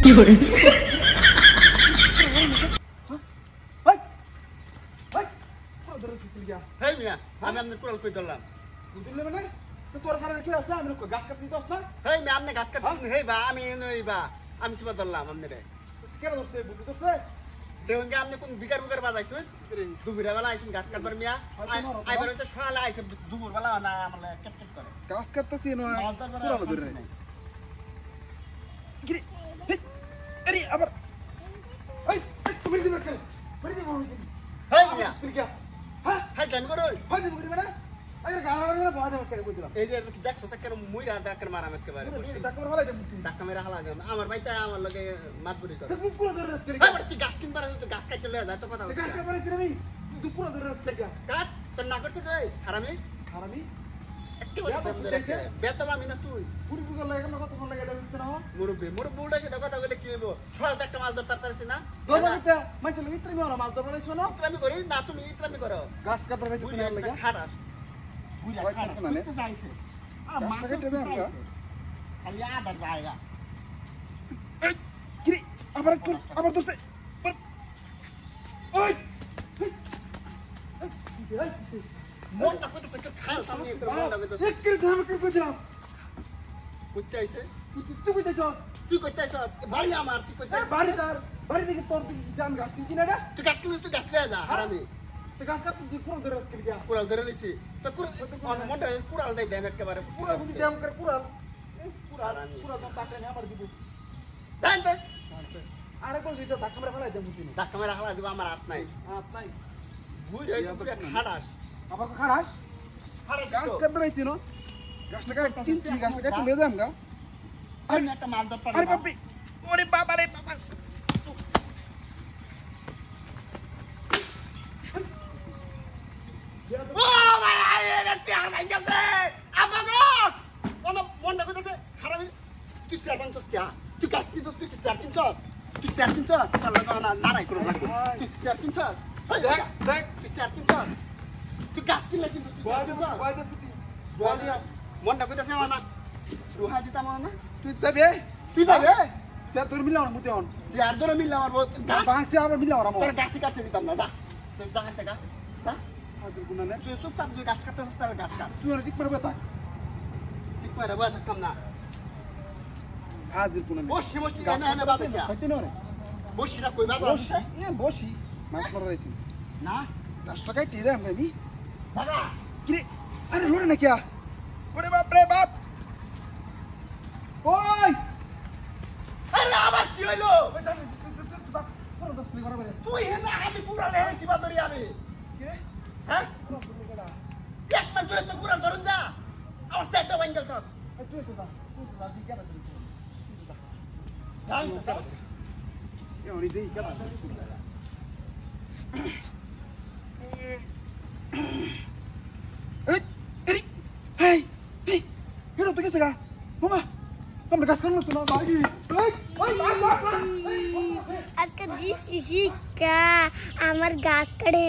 কি করে হেই মিয়া আমি আপনার কুড়াল কই ধরলাম বুঝলে মানে তো তোর সারা কি আসলা আমি গাছ কাটতে তো আসলা হেই মিয়া আপনি গাছ কাটছেন হেই বা আমি নই বা আমি কিবা ধরলাম আপনারে কেন ধরছে বুঝতে ধরছে দেখুন কি আপনি কোন বিকার বিকার বাজাইছেন দুপুরের বেলা আইছেন গাছ কাটবার মিয়া আইবার হচ্ছে সকালে আইছে দুপুর বেলা না আমার কেট করে গাছ কাটতেছি না মাছ ধরবার পুরো ধরে গিরে আরে আবার এই তুমি দিবে কেন বলি দিবে হেই মিয়া তুই কি হ্যাঁ হেই জানি করো হয় দিবে মানে আরে গানা না বাজা করে কই দিলাম এই যে দেখছো কেন মুইরা ডাকের মারাম একেবারে ডাক্তার ভালো এটা বুঝছি ধাক্কা মেরা হালা গেল আমার ভাইটা আমার লগে মাতবুরি করে তুমি পুরো ধরে রাস্তা হেই বড় তুই গাছ কিনবার আছে তো গাছ কাটতে লয়ে যা তো কথা গাছ কাটবার তুমি তুই পুরো ধরে রাস্তা কাট তোর না করছিস তুই হারামি হারামি বেতন আমি না তুই পুরি পুরি লাগে না কত ফোন লাগে এটা বুঝছ না মুরব্বি উল্টা সেটা কথা বলে কি হইব সকাল একটা মাছ ধরতে পারছিস না দোলাতে মাইছে লাগি তুমি ওরা মাছ ধরবা লাইছো না ইতলামি করি না তুমি ইতলামি করো গাছ কাটবার লাগে তুমি লাগে খারাপ বুঝা ওই খারাপ করতে মানে? তো যাইছে গাছটা কেটে দেন গা। খালি আদার জায়গা কিরে আবার একটু আবার দোস্তে ওই মনটা কইতেছে একটু খাল তুমি একটু মনটা কইতেছে এক করে ধাম করে কইছিলাম কইতে আইছে তুই কইতে চল তুই কইতে আইছ বাড়ি আমার তুই কইতে বাড়ি থেকে তোর দিকে জান গাছ কিনছি না রে তুই গাছ কিনলে তুই গাছ লয়ে যা হারামি তুই গাছ কাটতে তুই পুরো ধরে রাখতে গিয়া কুড়াল ধরে নিছি তো মনটা কুড়াল দেয় দেম একেবারে পুরো বুঝি দেম করে পুরো পুরো পুরো তো টাকা নে আমার দিব দেন দেন আরে কোন যেটা ধাক্কা মেরে ফেলাই দেব বুঝি না ধাক্কা মেরা হালা দিব আমার হাত নাই নাই বুঝ হইছে তুই খাড়াস আবার কো খাড়াস খাড়াস গাছ কাটবার আইছি না গাছটা কাট কিনছি গাছটা কাট লয়ে যাম গা আমি একটা মাছ ধরতে আরে বাপরে ওরে বাবা রে বাবা ও ভাই এটা তেল ভাই গেছে আমাগো ওনা মনটা কইতেছে হারামি তুই স্যার বানছস কি তুই গাছ কিনছস তুই কি স্যার কিনছস তুই স্যার কিনছস চল না নারাই করে রাখ তুই স্যার কিনছস দেখ দেখ তুই স্যার কিনছস তুই গাছ কিনলে কিনছস তুই স্যার কিনছস বয়দে পুতি বলিয়া মনটা কইতেছে না রুহা দিতাম না তুই যাবে তুই যাবে স্যার তোর মিলাও না মুতে হন যার ধরে মিললে আমার গাছ বাঁচে আবার মিলাও না তোর গাছই কাটতে দিতাম না যা তুই যা হাতে গা যা হাতের গুণা নে তুই চুপচাপ তুই গাছ কাটতেছিস তার গাছ কাট তুই অনেক মারবে থাক ঠিক করে বসে থাকতাম না হাজির গুণা নে বসি বসি এনে এনে বাজে কি হইতে না রে বসি না কই বাজে বসি এ বসি মাছ মারা রাইছি না 10 টাকায় টি দাম আমি দাদা কিরে আরে লড়ে না কিয়া ওরে বাপ রে বাপ ওই আরে আবার কি হইলো পুরো 10 টাকা করে তুই হে না আমি পুরা লে কিবা ধরি আমি কিরে হ্যাঁ পুরো টাকা এক মান ধরে তো পুরা ধরুন যা আমার সেটটা বাঙ্গেল সস তুই তো দা তুই কেন তুই যাই এ ওরি দেই কেন এই এরি হেই হেই কেন তুই কেসে গা মামা তোমরা গাছ কাটলো তো না ভাই এই ওই ভাই আজকে দিস শিক্ষা আমার গাছ কাটে